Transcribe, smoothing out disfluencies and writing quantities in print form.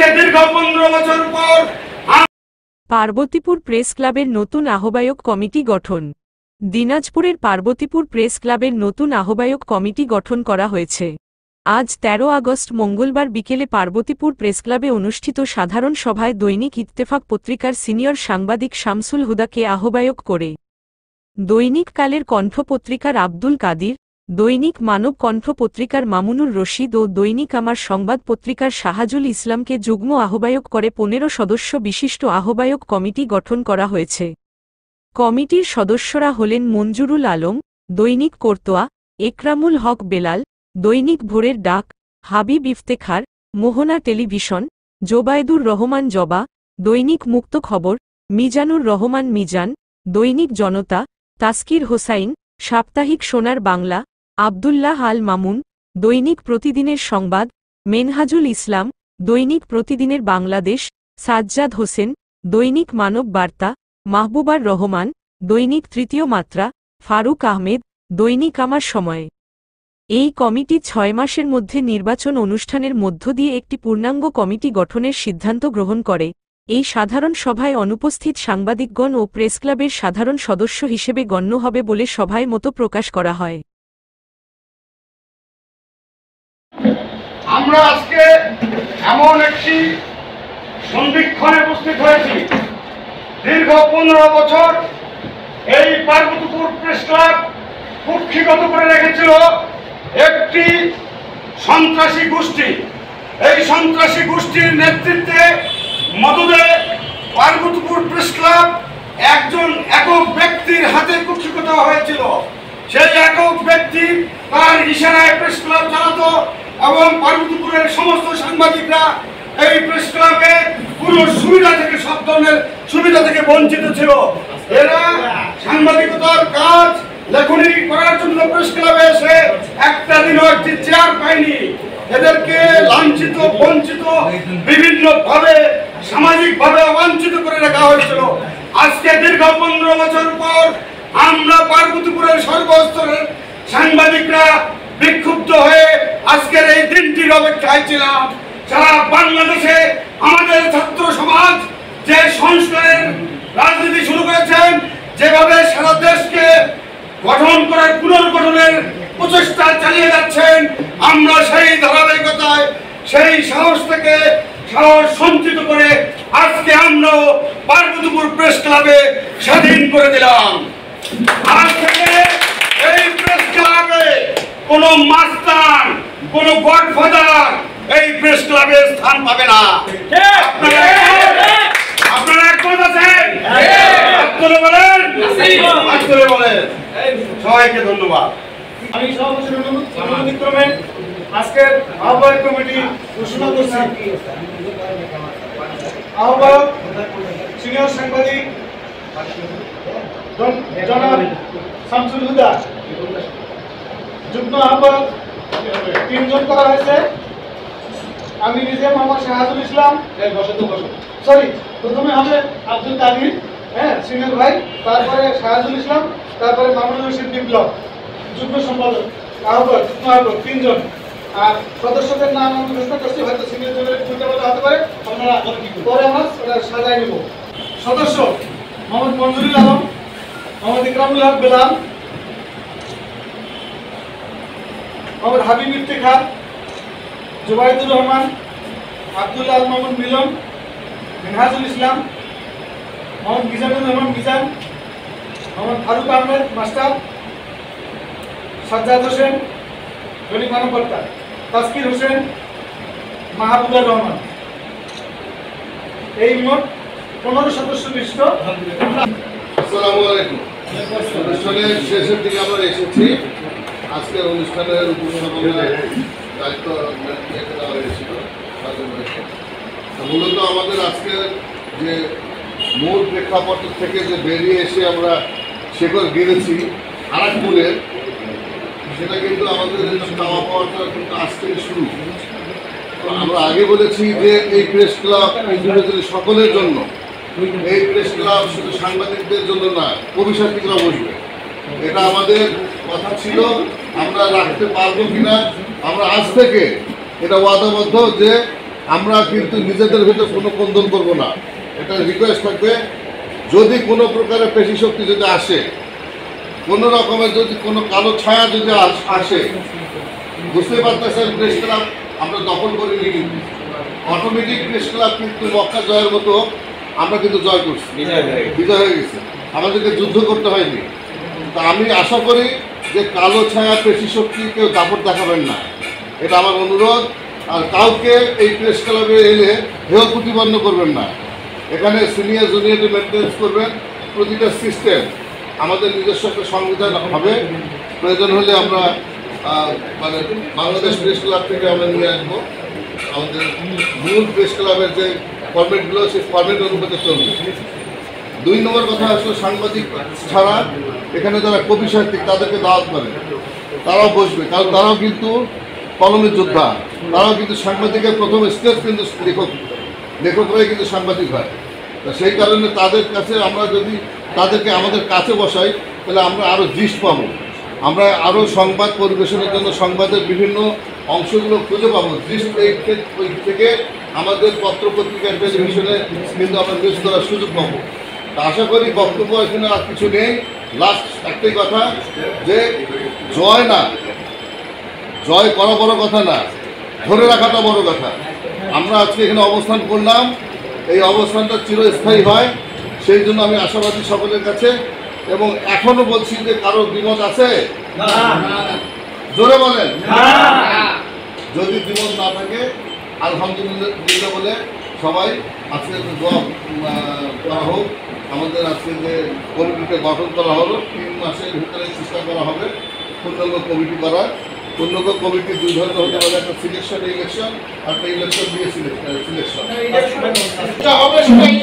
আজকে দীর্ঘ 15 বছর পর পার্বতীপুর প্রেস ক্লাবের নতুন আহ্বায়ক কমিটি গঠন। দিনাজপুরের পার্বতীপুর প্রেস ক্লাবের নতুন আহ্বায়ক কমিটি গঠন করা হয়েছে। আজ 13 আগস্ট মঙ্গলবার বিকেলে পার্বতীপুর প্রেসক্লাবে অনুষ্ঠিত সাধারণ সভায় দৈনিক ইত্তেফাক পত্রিকার সিনিয়র সাংবাদিক শামসুল হুদাকে আহ্বায়ক করে দৈনিক কালের কণ্ঠ পত্রিকার আব্দুল কাদির, দৈনিক মানব কণ্ঠ পত্রিকার মামুনুর রশিদ ও দৈনিক আমার সংবাদ পত্রিকার শাহাজুল ইসলামকে যুগ্ম আহ্বায়ক করে 15 সদস্য বিশিষ্ট আহ্বায়ক কমিটি গঠন করা হয়েছে। কমিটির সদস্যরা হলেন মঞ্জুরুল আলম, দৈনিক কোর্তোয়া, একরামুল হক বেলাল, দৈনিক ভোরের ডাক, হাবিব ইফতেখার, মোহনা টেলিভিশন, জোবায়েদুর রহমান জবা, দৈনিক মুক্ত খবর, মিজানুর রহমান মিজান, দৈনিক জনতা, তাসকির হোসাইন, সাপ্তাহিক সোনার বাংলা, আবদুল্লাহ আল মামুন, দৈনিক প্রতিদিনের সংবাদ, মেনহাজুল ইসলাম, দৈনিক প্রতিদিনের বাংলাদেশ, সাজ্জাদ হোসেন, দৈনিক মানব বার্তা, মাহবুবার রহমান, দৈনিক তৃতীয় মাত্রা, ফারুক আহমেদ, দৈনিক আমার সময়। এই কমিটি 6 মাসের মধ্যে নির্বাচন অনুষ্ঠানের মধ্য দিয়ে একটি পূর্ণাঙ্গ কমিটি গঠনের সিদ্ধান্ত গ্রহণ করে। এই সাধারণ সভায় অনুপস্থিত সাংবাদিকগণ ও প্রেসক্লাবের সাধারণ সদস্য হিসেবে গণ্য হবে বলে সভায় মত প্রকাশ করা হয়। আমরা আজকে এমন একটি সন্ধিক্ষণে উপস্থিত হয়েছি। দীর্ঘ 15 বছর এই পার্বতীপুর প্রেস ক্লাব কুক্ষিগত করে রেখেছিল একটি সন্ত্রাসী গোষ্ঠী। এই সন্ত্রাসী গোষ্ঠীর নেতৃত্বে মদদে পার্বতীপুর প্রেস ক্লাব একজন একক ব্যক্তির হাতে কুক্ষিগত হয়েছিল। সেই একক ব্যক্তি তার ইশারায় প্রেস ক্লাব চালাতো এবং পার্বতীপুরের সমস্ত সাংবাদিকরা এই প্রেস ক্লাবে পুরো সুবিধা থেকে, সব ধরনের সুবিধা থেকে বঞ্চিত ছিল। এরা সাংবাদিকতার কাজ লেখনী করার জন্য প্রেস ক্লাবে এসে একটা দিনও একটি চেয়ার পায়নি। এদেরকে লাঞ্ছিত, বঞ্চিত, বিভিন্ন ভাবে সামাজিক ভাবে অবাঞ্ছিত করে রাখা হয়েছিল। আজকে দীর্ঘ 15 বছর পর আমরা পার্বতীপুরের সর্বস্তরের সাংবাদিকরা বিক্ষুব্ধ হয়ে আজকের এই দিনটির অপেক্ষায় ছিলাম। সারা বাংলাদেশে আমাদের ছাত্র সমাজ যে সংস্কারের রাজনীতি শুরু করেছেন, যেভাবে সারা দেশকে গঠন করার, পুনর্গঠনের প্রচেষ্টা চালিয়ে যাচ্ছেন, আমরা সেই ধারাবাহিকতায় সেই সাহস থেকে সাহস সঞ্চিত করে আজকে আমরা পার্বতীপুর প্রেস ক্লাবে স্বাধীন করে দিলাম। আজ থেকে এই প্রেস ক্লাবে কোনো মাস্তান, কোনো গডফাদার এই প্রেস ক্লাবে স্থান পাবে না। আপনারা একমত আছেন? বলেন। সবাইকে ধন্যবাদ। আমি সভাপতির অনুমতিক্রমে আজকের আহ্বায়ক কমিটি ঘোষণা করছি। আহ্বায়ক সিনিয়র সাংবাদিক জনাব শামসুল হুদা, যুগ্ম আহ্বায়ক 3 জন করা হয়েছে। আমি নিজে মোহাম্মদ শাহাজুল ইসলাম, প্রথমে হবে আব্দুল কাদির, সিনিয়র ভাই, তারপরে শাহাজুল ইসলাম, তারপরে মামুনুর রশিদ বিপ্লব, যুগ্ম সম্পাদক, আহ্বায়ক, যুগ্ম আহ্বায়ক 3 জন। আর সদস্যদের নাম আমি ঘোষণা করছি, হয়তো সিনিয়র জনের দুইটা হতে পারে, আপনারা পরে আমরা সাজাই নেব। সদস্য মোহাম্মদ মঞ্জুরুল আলম, মোহাম্মদ একরামুল হক বেলাল, মোহাম্মদ হাবিব ইফতেখার, জোবায়েদুর রহমান, আবদুল্লাহ আল মামুন মিলন, মেনহাজুল ইসলাম, মোহাম্মদ মিজানুর রহমান মিজান, মোহাম্মদ ফারুক আহমেদ মাস্টার, সাজ্জাদ হোসেন, দৈনিক মানব বার্তা, তাসকির হোসেন, মাহবুবার রহমান। এই মোট 15 সদস্য বিশিষ্ট। আসসালামু আলাইকুম। অনুষ্ঠানের শেষের দিকে আমরা এসেছি। আজকের অনুষ্ঠানের উপস্থাপনার দায়িত্ব দেওয়া হয়েছিল। মূলত আমাদের আজকের যে মূল প্রেক্ষাপট থেকে যে বেরিয়ে এসে আমরা শেকড় গেড়েছি আরাকপুরের, সেটা কিন্তু আমাদের চাওয়া পাওয়াটা কিন্তু আজ থেকে শুরু। আমরা আগে বলেছি যে এই প্রেস ক্লাব ইন্ডিভিজুয়ালি সকলের জন্য, এই প্রেস ক্লাব শুধু সাংবাদিকদের জন্য না, কবি সাহিত্যিকরা বসবে। এটা আমাদের কথা ছিল, আমরা রাখতে পারবো কিনা। আমরা আজ থেকে এটা ওয়াদাবদ্ধ যে আমরা কিন্তু নিজেদের ভিতরে কোনো কন্দন করব না। এটা রিকোয়েস্ট থাকবে, যদি কোনো প্রকারের পেশি শক্তি যদি আসে, কোনো রকমের যদি কোনো কালো ছায়া যদি আসে, বুঝতে পারতেছেন প্রেস ক্লাব আমরা দখল করিনি, কিন্তু অটোমেটিক প্রেস ক্লাব কিন্তু মক্কা জয়ের মতো আমরা কিন্তু জয় করছি, বিজয় হয়ে গেছে, আমাদেরকে যুদ্ধ করতে হয়নি। তা আমি আশা করি যে কালো ছায়া পেশি শক্তি কেউ দাপট দেখাবেন না, এটা আমার অনুরোধ। আর কাউকে এই প্রেস ক্লাবে এলে হেয় প্রতিপন্ন করবেন না। এখানে সিনিয়র জুনিয়রটি মেনটেন্স করবেন, প্রতিটা সিস্টেম আমাদের নিজস্ব একটা সংবিধান হবে, প্রয়োজন হলে আমরা মানে বাংলাদেশ প্রেস ক্লাব থেকে আমরা নিয়ে আসবো আমাদের মূল প্রেস ক্লাবের যে ফরম্যাটগুলো, সেই ফরম্যাট অনুপাতে চলবে। 2 নম্বর কথা আসলে সাংবাদিক ছাড়া এখানে যারা কবি সাহিত্যিক তাদেরকে দাওয়াত করে, তারাও বসবে, কারণ তারাও কিন্তু কলমের যোদ্ধা, তারাও কিন্তু সাংবাদিকের প্রথম স্টেজ কিন্তু লেখকরাই কিন্তু সাংবাদিক হয়। তা সেই কারণে তাদের কাছে আমরা যদি তাদেরকে আমাদের কাছে বসাই, তাহলে আমরা আরও দৃষ্ট পাবো, আমরা আরও সংবাদ পরিবেশনের জন্য সংবাদের বিভিন্ন অংশগুলো খুঁজে পাবো। দৃষ্ট ওই থেকে আমাদের পত্র পত্রিকা টেলিভিশনে কিন্তু আমরা নিউজ করার সুযোগ পাবো। তা আশা করি বক্তব্য এখানে আর কিছু নেই। লাস্ট একটাই কথা, যে জয় না, জয় করা বড় কথা না, ধরে রাখাটা বড় কথা। আমরা আজকে এখানে অবস্থান করলাম, এই অবস্থানটা চিরস্থায়ী হয়, সেই জন্য আমি আশাবাদী সকলের কাছে। এবং এখনো বলছি যে কারো দ্বিমত আছে? জোরে বলেন। যদি দ্বিমত না থাকে আলহামদুলিল্লাহ বলে সবাই আজকে দোয়া করা হোক। আমাদের আজকে যে কমিটিকে গঠন করা হলো, 3 মাসের ভিতরে চেষ্টা করা হবে পূর্ণাঙ্গ কমিটি করার। পূর্ণাঙ্গ কমিটি 2 ধরনের হতে পারে, একটা সিলেকশন ইলেকশন, আর একটা ইলেকশন দিয়ে সিলেকশন। এটা হবে, সেটাই